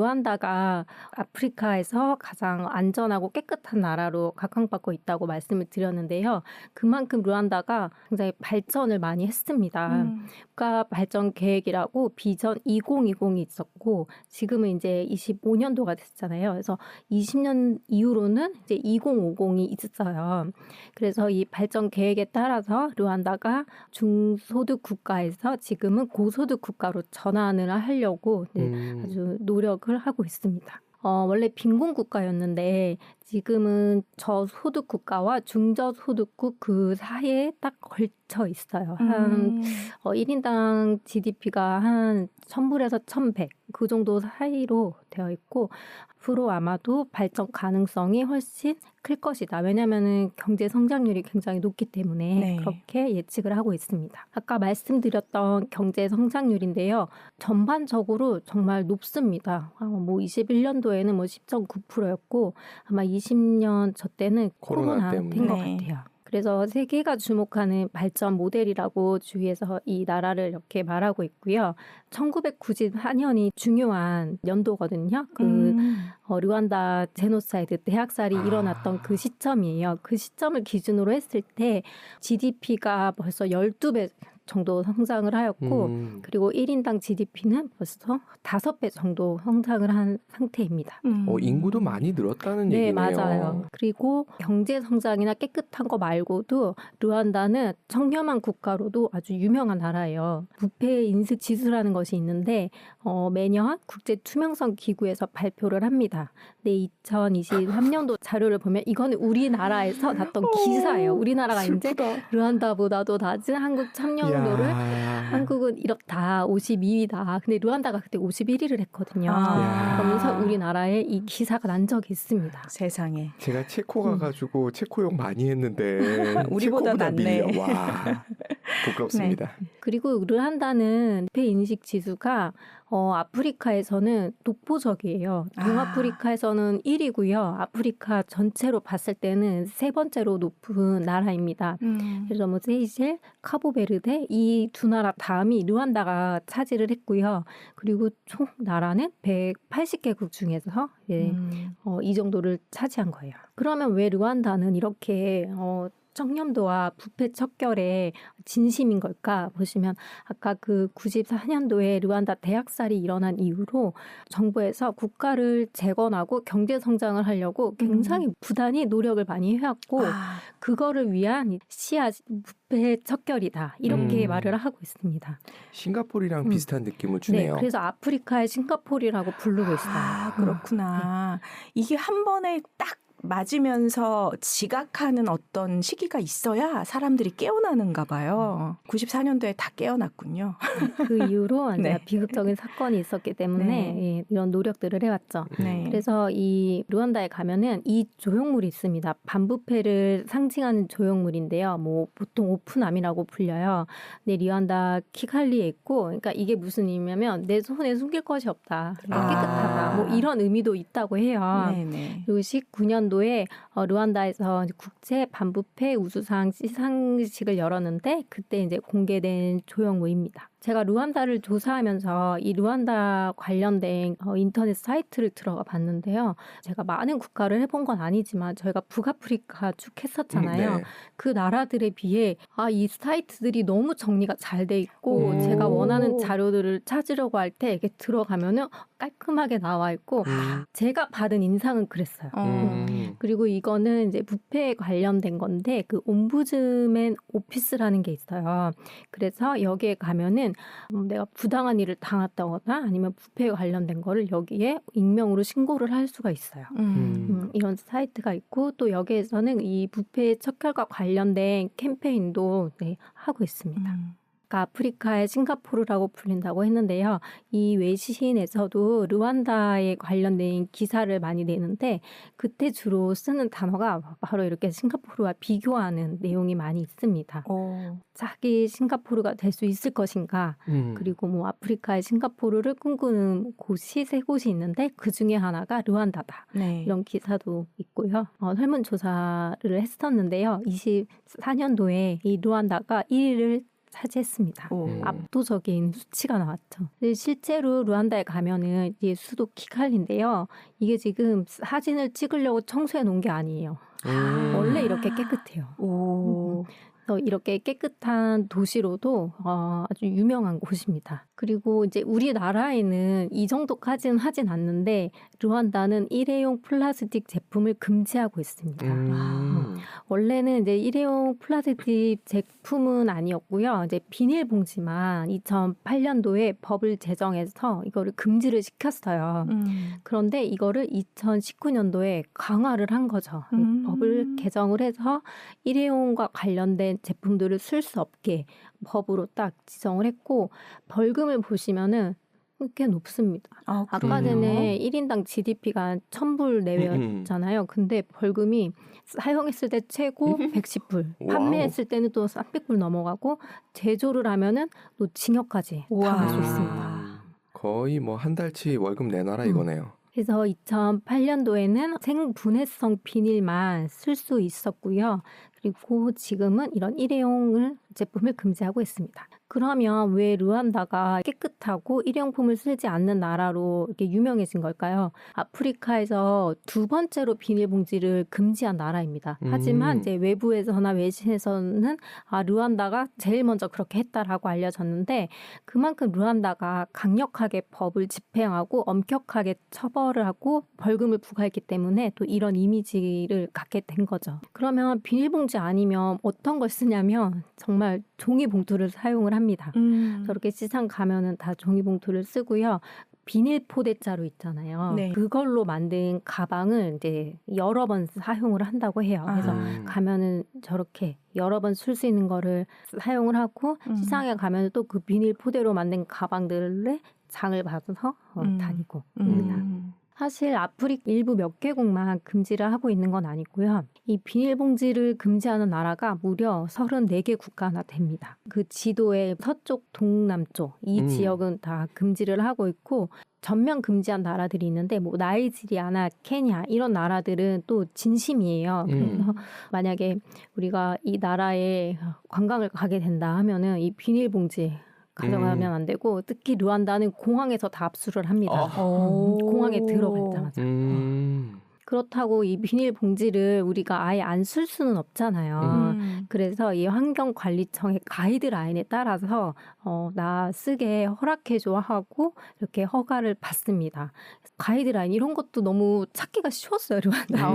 르완다가 아프리카에서 가장 안전하고 깨끗한 나라로 각광받고 있다고 말씀을 드렸는데요. 그만큼 르완다가 굉장히 발전을 많이 했습니다. 국가 발전 계획이라고 비전 2020이 있었고 지금은 이제 25년도가 됐잖아요. 그래서 20년 이후로는 이제 2050이 있었어요. 그래서 이 발전 계획에 따라서 르완다가 중소득 국가에서 지금은 고소득 국가로 전환을 하려고 아주 노력을 하고 있습니다. 원래 빈곤 국가였는데 지금은 저소득 국가와 중저소득국 그 사이에 딱 걸쳐 있어요. 한 1인당 GDP가 한 1,000불에서 1,100 그 정도 사이로 되어 있고 앞으로 아마도 발전 가능성이 훨씬 클 것이다. 왜냐하면 경제 성장률이 굉장히 높기 때문에 네. 그렇게 예측을 하고 있습니다. 아까 말씀드렸던 경제 성장률인데요. 전반적으로 정말 높습니다. 뭐 21년도에는 뭐 10.9%였고 아마 20년 저 때는 코로나 된 것 같아요. 그래서 세계가 주목하는 발전 모델이라고 주위에서 이 나라를 이렇게 말하고 있고요. 1994년이 중요한 연도거든요. 르완다 제노사이드 대학살이 일어났던 그 시점이에요. 그 시점을 기준으로 했을 때 GDP가 벌써 12배 정도 성장을 하였고 그리고 1인당 GDP는 벌써 5배 정도 성장을 한 상태입니다. 인구도 많이 늘었다는 네, 얘기네요. 맞아요. 그리고 경제 성장이나 깨끗한 거 말고도 르완다는 청렴한 국가로도 아주 유명한 나라예요. 부패 인식 지수라는 것이 있는데 매년 국제 투명성 기구에서 발표를 합니다. 네, 2023년도 자료를 보면 이거는 우리나라에서 났던 기사예요. 우리나라가 슬프다. 이제 르완다보다도 낮은 한국 참여도를 한국은 이렇다 52위다. 근데 르완다가 그때 51위를 했거든요. 그러면서 우리나라에 이 기사가 난 적이 있습니다. 세상에. 제가 체코 가가지고 체코욕 많이 했는데 우리보다 낫네. 밀려. 와, 부끄럽습니다. 네. 그리고 르완다는 부패 인식 지수가 아프리카에서는 독보적이에요. 동아프리카에서는 1위고요. 아프리카 전체로 봤을 때는 세 번째로 높은 나라입니다. 그래서 뭐 세이셸, 카보베르데 이 두 나라 다음이 르완다가 차지를 했고요. 그리고 총 나라는 180개국 중에서 이 정도를 차지한 거예요. 그러면 왜 르완다는 이렇게 청렴도와 부패 척결에 진심인 걸까 보시면 아까 그 94년도에 르완다 대학살이 일어난 이후로 정부에서 국가를 재건하고 경제 성장을 하려고 굉장히 부단히 노력을 많이 해왔고 그거를 위한 씨앗 부패 척결이다 이렇게 말을 하고 있습니다. 싱가포르랑 비슷한 느낌을 주네요. 네, 그래서 아프리카의 싱가포르라고 부르고 있어요. 그렇구나. 이게 한 번에 딱 맞으면서 지각하는 어떤 시기가 있어야 사람들이 깨어나는가 봐요. 94년도에 다 깨어났군요. 그 이후로 이제 비극적인 사건이 있었기 때문에 이런 노력들을 해왔죠. 그래서 이 르완다에 가면은 이 조형물이 있습니다. 반부패를 상징하는 조형물인데요. 뭐 보통 오프남이라고 불려요. 네, 르완다 키갈리에 있고, 그러니까 이게 무슨 의미냐면 내 손에 숨길 것이 없다, 깨끗하다, 뭐 이런 의미도 있다고 해요. 그리고 19년도에 르완다에서 국제 반부패 우수상 시상식을 열었는데 그때 이제 공개된 조형물입니다. 제가 르완다를 조사하면서 이 르완다 관련된 인터넷 사이트를 들어가 봤는데요. 제가 많은 국가를 해본 건 아니지만 저희가 북아프리카 쭉 했었잖아요. 그 나라들에 비해 이 사이트들이 너무 정리가 잘 돼 있고 제가 원하는 자료들을 찾으려고 할 때 이렇게 들어가면은 깔끔하게 나와 있고 제가 받은 인상은 그랬어요. 그리고 이거는 이제 부패에 관련된 건데 그 옴부즈맨 오피스라는 게 있어요. 그래서 여기에 가면은 내가 부당한 일을 당했다거나 아니면 부패에 관련된 거를 여기에 익명으로 신고를 할 수가 있어요. 이런 사이트가 있고 또 여기에서는 이 부패 척결과 관련된 캠페인도 하고 있습니다. 아프리카의 싱가포르라고 불린다고 했는데요. 이 외신에서도 르완다에 관련된 기사를 많이 내는데 그때 주로 쓰는 단어가 바로 이렇게 싱가포르와 비교하는 내용이 많이 있습니다. 자기 싱가포르가 될 수 있을 것인가 그리고 뭐 아프리카의 싱가포르를 꿈꾸는 곳이 세 곳이 있는데 그중에 하나가 르완다다. 이런 기사도 있고요. 설문조사를 했었는데요. 24년도에 이 르완다가 1위를 차지했습니다. 압도적인 수치가 나왔죠. 실제로 루안다에 가면은 이게 수도 키갈리인데요. 이게 지금 사진을 찍으려고 청소해 놓은 게 아니에요. 원래 이렇게 깨끗해요. 그래서 이렇게 깨끗한 도시로도 아주 유명한 곳입니다. 그리고 이제 우리나라에는 이 정도까지는 하진 않는데 루안다는 일회용 플라스틱 제품을 금지하고 있습니다. 원래는 이제 일회용 플라스틱 제품은 아니었고요. 이제 비닐봉지만 2008년도에 법을 제정해서 이거를 금지를 시켰어요. 그런데 이거를 2019년도에 강화를 한 거죠. 법을 개정을 해서 일회용과 관련된 제품들을 쓸 수 없게 법으로 딱 지정을 했고 벌금을 보시면은 꽤 높습니다. 아까 전에 1인당 GDP가 1,000불 내외였잖아요. 근데 벌금이 사용했을 때 최고 110불, 판매했을 때는 또 300불 넘어가고 제조를 하면은 또 징역까지 당할 수 있습니다. 거의 뭐 한 달치 월급 내놔라 이거네요. 그래서 2008년도에는 생분해성 비닐만 쓸 수 있었고요. 그리고 지금은 이런 일회용 제품을 금지하고 있습니다. 그러면 왜 루안다가 깨끗하고 일회용품을 쓰지 않는 나라로 이렇게 유명해진 걸까요? 아프리카에서 두 번째로 비닐봉지를 금지한 나라입니다. 하지만 이제 외부에서나 외신에서는 루안다가 제일 먼저 그렇게 했다라고 알려졌는데 그만큼 루안다가 강력하게 법을 집행하고 엄격하게 처벌을 하고 벌금을 부과했기 때문에 또 이런 이미지를 갖게 된 거죠. 그러면 비닐봉지 아니면 어떤 걸 쓰냐면 정말 종이봉투를 사용을 합니다. 저렇게 시장 가면은 다 종이봉투를 쓰고요. 비닐 포대자루 있잖아요. 네. 그걸로 만든 가방을 이제 여러 번 사용을 한다고 해요. 그래서 가면은 저렇게 여러 번 쓸 수 있는 거를 사용을 하고 시장에 가면 또 그 비닐 포대로 만든 가방들을 장을 받아서 다니고 합니다. 사실 아프리카 일부 몇 개국만 금지를 하고 있는 건 아니고요. 이 비닐봉지를 금지하는 나라가 무려 34개 국가나 됩니다. 그 지도의 서쪽, 동남쪽 이 지역은 다 금지를 하고 있고 전면 금지한 나라들이 있는데 뭐 나이지리아나 케냐 이런 나라들은 또 진심이에요. 그래서 만약에 우리가 이 나라에 관광을 가게 된다 하면은 이 비닐봉지 가져가면 안 되고 특히 루안다는 공항에서 다 압수를 합니다. 공항에 들어가자마자. 그렇다고 이 비닐봉지를 우리가 아예 안 쓸 수는 없잖아요. 그래서 이 환경관리청의 가이드라인에 따라서 나 쓰게 허락해줘 하고 이렇게 허가를 받습니다. 가이드라인 이런 것도 너무 찾기가 쉬웠어요. 루안다.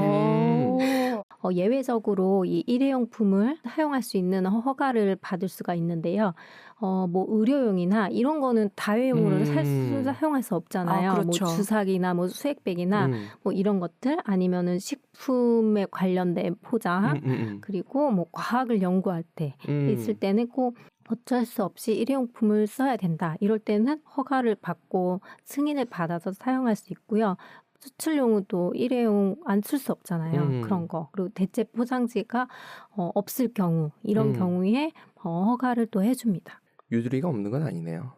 예외적으로 이 일회용품을 사용할 수 있는 허가를 받을 수가 있는데요. 뭐 의료용이나 이런 거는 다회용으로 사용할 수 없잖아요. 그렇죠. 뭐 주사기나 뭐 수액백이나 뭐 이런 것들 아니면은 식품에 관련된 포장 그리고 뭐 과학을 연구할 때 있을 때는 꼭 어쩔 수 없이 일회용품을 써야 된다. 이럴 때는 허가를 받고 승인을 받아서 사용할 수 있고요. 수출용은 또 일회용 안 쓸 수 없잖아요. 그런 거. 그리고 대체 포장지가 없을 경우 이런 경우에 허가를 또 해줍니다. 유두리가 없는 건 아니네요.